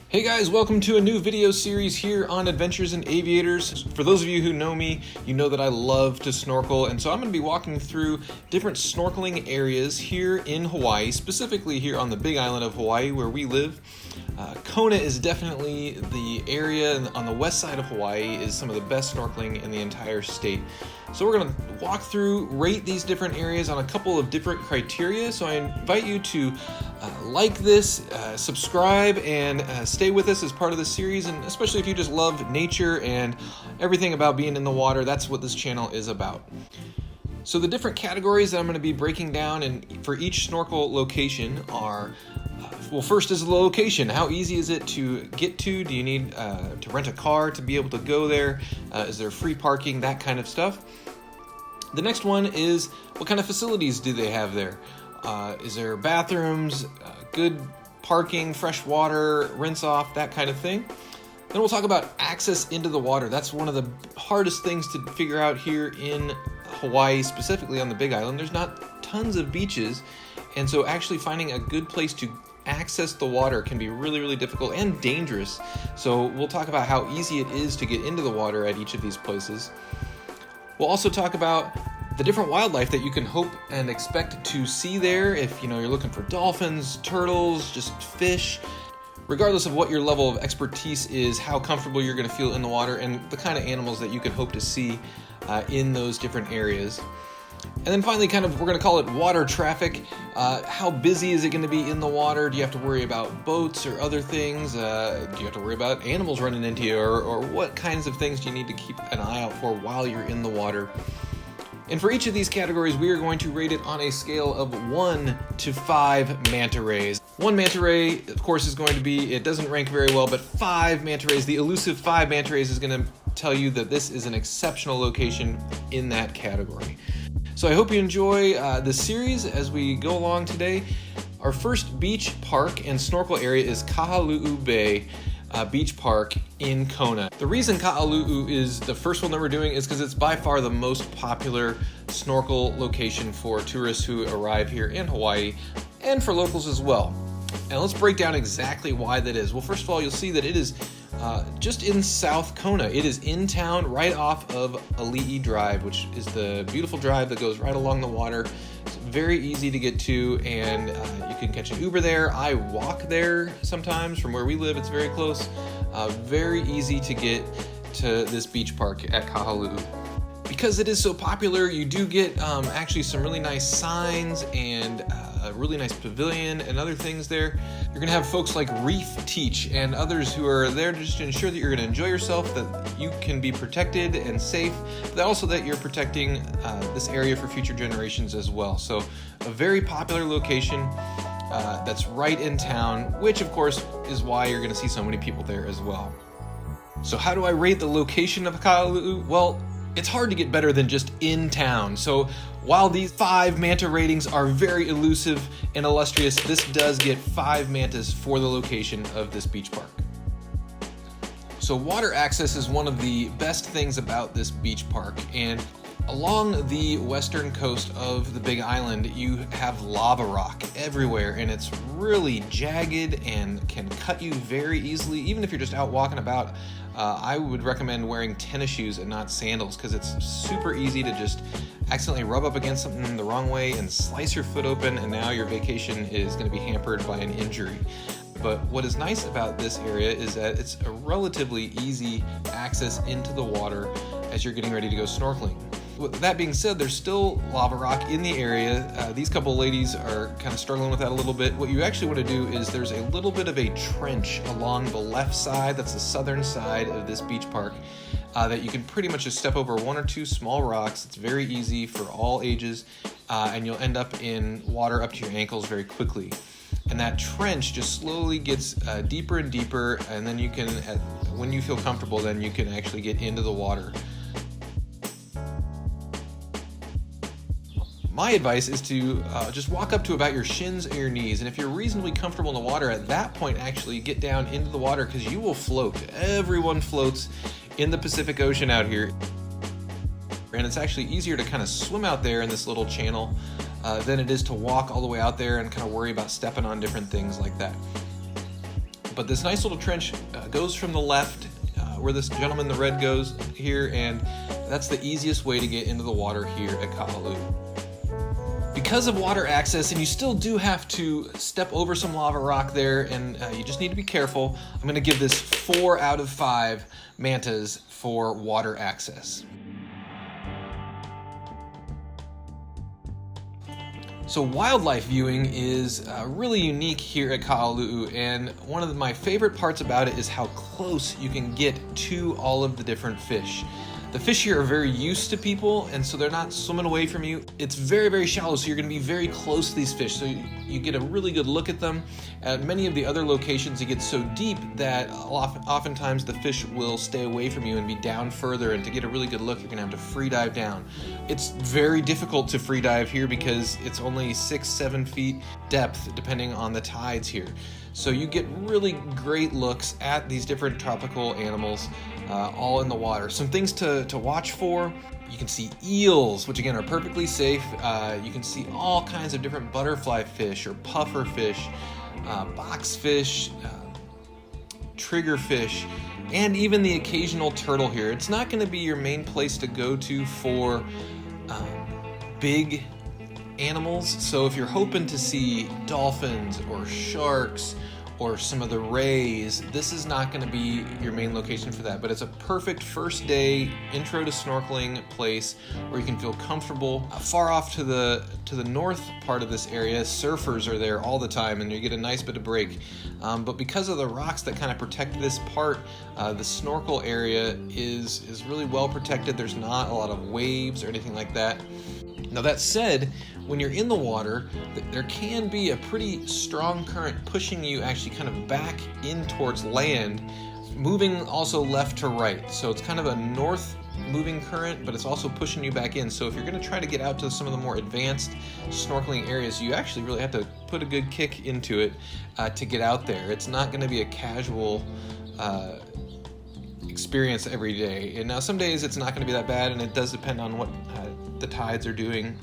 Hey guys, welcome to a new video series here on Adventures in Aviators. For those of you who know me, you know that I love to snorkel, and so I'm going to be walking through different snorkeling areas here in Hawaii, specifically here on the Big Island of Hawaii where we live. Kona is definitely the area on the west side of Hawaii, is some of the best snorkeling in the entire state. So we're going to walk through, rate these different areas on a couple of different criteria. So I invite you to like this, subscribe, and stay with us as part of the series. And especially if you just love nature and everything about being in the water, that's what this channel is about. So the different categories that I'm going to be breaking down and for each snorkel location are, well, first is the location. How easy is it to get to? Do you need to rent a car to be able to go there? Is there free parking? That kind of stuff. The next one is, what kind of facilities do they have there? Is there bathrooms, good parking, fresh water, rinse off, that kind of thing? Then we'll talk about access into the water. That's one of the hardest things to figure out here in Hawaii, specifically on the Big Island. There's not tons of beaches, and so actually finding a good place to access the water can be really, really difficult and dangerous. So we'll talk about how easy it is to get into the water at each of these places. We'll also talk about the different wildlife that you can hope and expect to see there. If you're looking for dolphins, turtles, just fish, regardless of what your level of expertise is, how comfortable you're going to feel in the water, and the kind of animals that you can hope to see in those different areas. And then finally, we're going to call it water traffic. How busy is it going to be in the water? Do you have to worry about boats or other things? Do you have to worry about animals running into you? Or what kinds of things do you need to keep an eye out for while you're in the water? And for each of these categories, we are going to rate it on a scale of 1 to 5 manta rays. 1 manta ray, of course, is going to be, it doesn't rank very well, but 5 manta rays, the elusive 5 manta rays, is going to tell you that this is an exceptional location in that category. So I hope you enjoy this series as we go along today. Our first beach park and snorkel area is Kahalu'u Beach Park in Kona. The reason Kahalu'u is the first one that we're doing is because it's by far the most popular snorkel location for tourists who arrive here in Hawaii and for locals as well. And let's break down exactly why that is. Well, first of all, you'll see that it is just in South Kona. It is in town right off of Ali'i Drive, which is the beautiful drive that goes right along the water. It's very easy to get to, and you can catch an Uber there. I walk there sometimes from where we live. It's very close. Very easy to get to this beach park at Kahalu'u. Because it is so popular, you do get actually some really nice signs and a really nice pavilion and other things there. You're going to have folks like Reef Teach and others who are there just to ensure that you're going to enjoy yourself, that you can be protected and safe, but also that you're protecting this area for future generations as well. So a very popular location that's right in town, which of course is why you're going to see so many people there as well. So how do I rate the location of Kahalu'u? Well, it's hard to get better than just in town. So while these 5 manta ratings are very elusive and illustrious, this does get 5 mantas for the location of this beach park. So water access is one of the best things about this beach park, and along the western coast of the Big Island, you have lava rock everywhere, and it's really jagged and can cut you very easily. Even if you're just out walking about, I would recommend wearing tennis shoes and not sandals, because it's super easy to just accidentally rub up against something the wrong way and slice your foot open, and now your vacation is going to be hampered by an injury. But what is nice about this area is that it's a relatively easy access into the water as you're getting ready to go snorkeling. With that being said, there's still lava rock in the area. These couple of ladies are kind of struggling with that a little bit. What you actually want to do is there's a little bit of a trench along the left side, that's the southern side of this beach park, that you can pretty much just step over 1 or 2 small rocks. It's very easy for all ages, and you'll end up in water up to your ankles very quickly. And that trench just slowly gets deeper and deeper, and then you can, when you feel comfortable, then you can actually get into the water. My advice is to just walk up to about your shins or your knees, and if you're reasonably comfortable in the water, at that point actually get down into the water, because you will float. Everyone floats in the Pacific Ocean out here, and it's actually easier to kind of swim out there in this little channel than it is to walk all the way out there and kind of worry about stepping on different things like that. But this nice little trench goes from the left where this gentleman in the red goes here, and that's the easiest way to get into the water here at Kahalu'u. Because of water access, and you still do have to step over some lava rock there, and you just need to be careful, I'm going to give this 4 out of 5 mantas for water access. So wildlife viewing is really unique here at Kahalu'u, and one of my favorite parts about it is how close you can get to all of the different fish. The fish here are very used to people, and so they're not swimming away from you. It's very, very shallow, so you're going to be very close to these fish, so you get a really good look at them. At many of the other locations, it gets so deep that oftentimes the fish will stay away from you and be down further, and to get a really good look, you're going to have to free dive down. It's very difficult to free dive here because it's only 6-7 feet depth, depending on the tides here. So you get really great looks at these different tropical animals all in the water. Some things to watch for: you can see eels, which again are perfectly safe. You can see all kinds of different butterfly fish or puffer fish, boxfish, triggerfish, and even the occasional turtle here. It's not going to be your main place to go to for big animals, so if you're hoping to see dolphins or sharks or some of the rays, this is not going to be your main location for that, but it's a perfect first day intro to snorkeling place where you can feel comfortable. Far off to the north part of this area, surfers are there all the time, and you get a nice bit of break. But because of the rocks that kind of protect this part, the snorkel area is really well protected. There's not a lot of waves or anything like that. Now that said, when you're in the water, there can be a pretty strong current pushing you actually kind of back in towards land, moving also left to right. So it's kind of a north moving current, but it's also pushing you back in. So if you're going to try to get out to some of the more advanced snorkeling areas, you actually really have to put a good kick into it to get out there. It's not going to be a casual experience every day. And now some days it's not going to be that bad, and it does depend on what the tides are doing.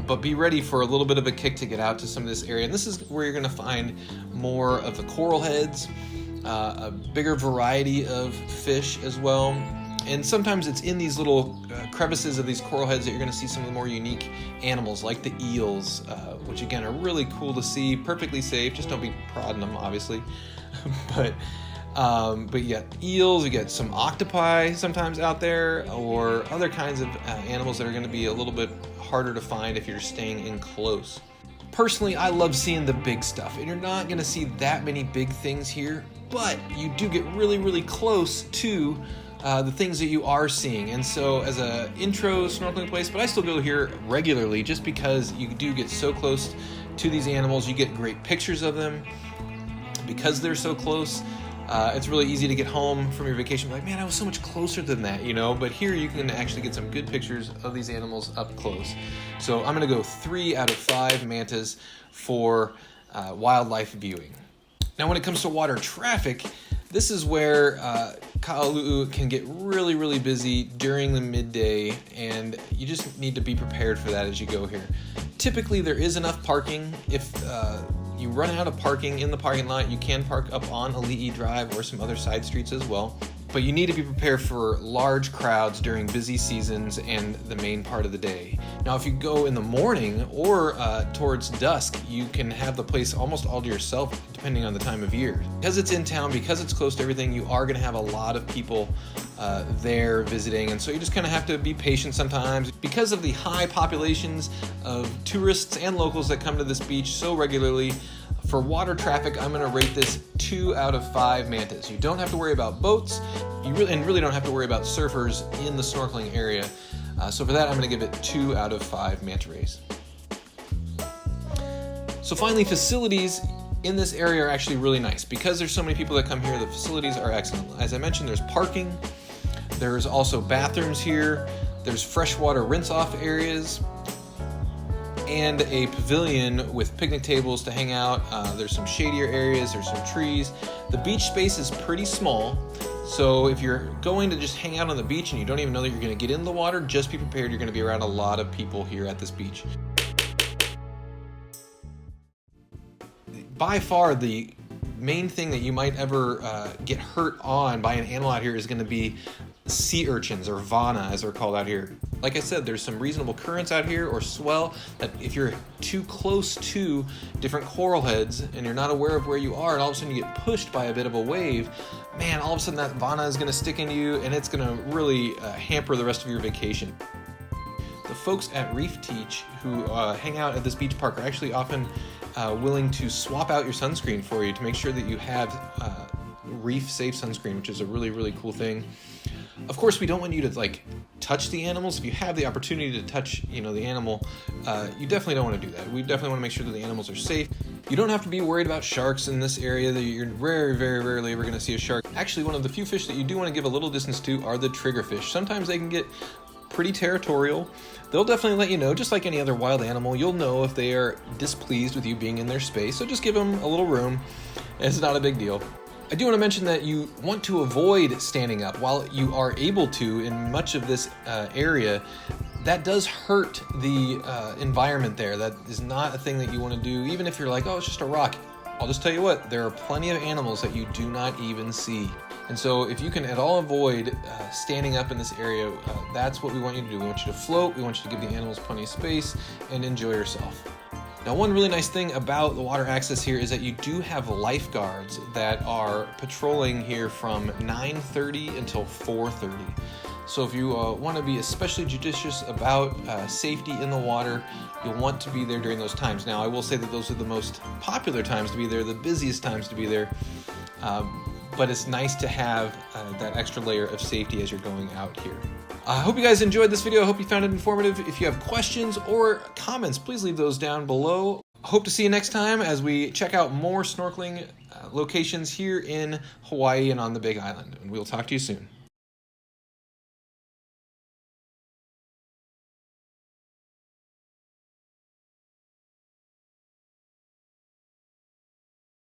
But be ready for a little bit of a kick to get out to some of this area. And this is where you're going to find more of the coral heads, a bigger variety of fish as well. And sometimes it's in these little crevices of these coral heads that you're going to see some of the more unique animals, like the eels, which again are really cool to see, perfectly safe. Just don't be prodding them, obviously. But yeah, eels, you get some octopi sometimes out there, or other kinds of animals that are going to be a little bit harder to find if you're staying in close. Personally, I love seeing the big stuff, and you're not going to see that many big things here, but you do get really, really close to the things that you are seeing. And so as a intro snorkeling place, but I still go here regularly just because you do get so close to these animals. You get great pictures of them because they're so close. It's really easy to get home from your vacation like, man, I was so much closer than that, you know, but here you can actually get some good pictures of these animals up close. So I'm going to go 3 out of 5 mantas for wildlife viewing. Now, when it comes to water traffic, this is where Kahalu'u can get really, really busy during the midday, and you just need to be prepared for that as you go here. Typically, there is enough parking. If you run out of parking in the parking lot, you can park up on Ali'i Drive or some other side streets as well. But you need to be prepared for large crowds during busy seasons and the main part of the day. Now, if you go in the morning or towards dusk, you can have the place almost all to yourself, depending on the time of year. Because it's in town, because it's close to everything, you are going to have a lot of people there visiting, and so you just kind of have to be patient sometimes. Because of the high populations of tourists and locals that come to this beach so regularly, for water traffic, I'm going to rate this 2 out of 5 mantas. You don't have to worry about boats, you really don't have to worry about surfers in the snorkeling area. So for that, I'm going to give it 2 out of 5 manta rays. So finally, facilities in this area are actually really nice. Because there's so many people that come here, the facilities are excellent. As I mentioned, there's parking, there's also bathrooms here, there's freshwater rinse-off areas, and a pavilion with picnic tables to hang out. There's some shadier areas, there's some trees. The beach space is pretty small, so if you're going to just hang out on the beach and you don't even know that you're going to get in the water, just be prepared. You're going to be around a lot of people here at this beach. By far the main thing that you might ever get hurt on by an animal out here is going to be sea urchins, or vana as they're called out here. Like I said, there's some reasonable currents out here, or swell, that if you're too close to different coral heads and you're not aware of where you are, and all of a sudden you get pushed by a bit of a wave, man, all of a sudden that vana is going to stick into you, and it's going to really hamper the rest of your vacation. The folks at Reef Teach who hang out at this beach park are actually often willing to swap out your sunscreen for you to make sure that you have reef-safe sunscreen, which is a really, really cool thing. Of course, we don't want you to like touch the animals. If you have the opportunity to touch, the animal, you definitely don't want to do that. We definitely want to make sure that the animals are safe. You don't have to be worried about sharks in this area. You're very, very rarely ever going to see a shark. Actually, one of the few fish that you do want to give a little distance to are the triggerfish. Sometimes they can get pretty territorial. They'll definitely let you know, just like any other wild animal. You'll know if they are displeased with you being in their space, so just give them a little room. It's not a big deal. I do want to mention that you want to avoid standing up while you are able to in much of this area. That does hurt the environment there. That is not a thing that you want to do, even if you're like, oh, it's just a rock. I'll just tell you what, there are plenty of animals that you do not even see. And so if you can at all avoid standing up in this area, that's what we want you to do. We want you to float, we want you to give the animals plenty of space, and enjoy yourself. Now, one really nice thing about the water access here is that you do have lifeguards that are patrolling here from 9:30 until 4:30. So if you want to be especially judicious about safety in the water, you'll want to be there during those times. Now, I will say that those are the most popular times to be there, the busiest times to be there, but it's nice to have that extra layer of safety as you're going out here. I hope you guys enjoyed this video. I hope you found it informative. If you have questions or comments, please leave those down below. Hope to see you next time as we check out more snorkeling locations here in Hawaii and on the Big Island. And we'll talk to you soon.